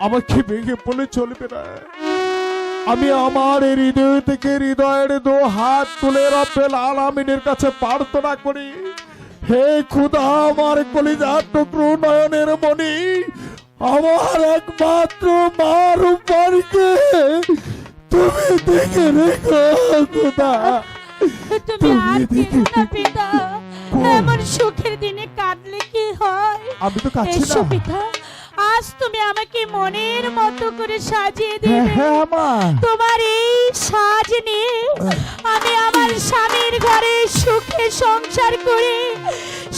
আমাকে ভেঙে বলে চলবে না। আমি আমার হৃদয় থেকে হৃদয়ের দু হাত তুলে রব্বুল আলামিনের কাছে প্রার্থনা করি, হে খোদা, আমার কলিজার টুকরো নয়নের মণি, আমার একমাত্র মার উপরকে তুমি দেখে রেখো খোদা। তুমি আর কেঁদো না পিতা, এমন সুখের দিনে কাঁদলে কি হয়? আমি তো কাঁদছি না পিতা, আজ তুমি আমাকে মনের মতো করে সাজিয়ে দিবে। তোমার এই সাজ নিয়ে আমি আমার স্বামীর ঘরে সুখে সংসার করে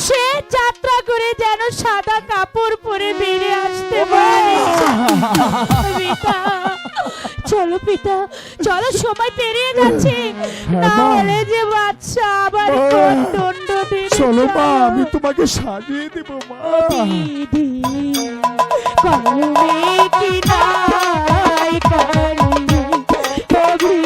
সে যাত্রা করে যেন সাদা কাপড় পরে বেরিয়ে আসতে পারি। পিতা চলো পিতা, চলো, সময় পেরিয়ে যাচ্ছে, না হলে যে বাচ্চা আবার দণ্ড দেবে। চলো মা, আমি তোমাকে সাজিয়ে দেব মা। দিদি কলমে কি নাই কলমে কবি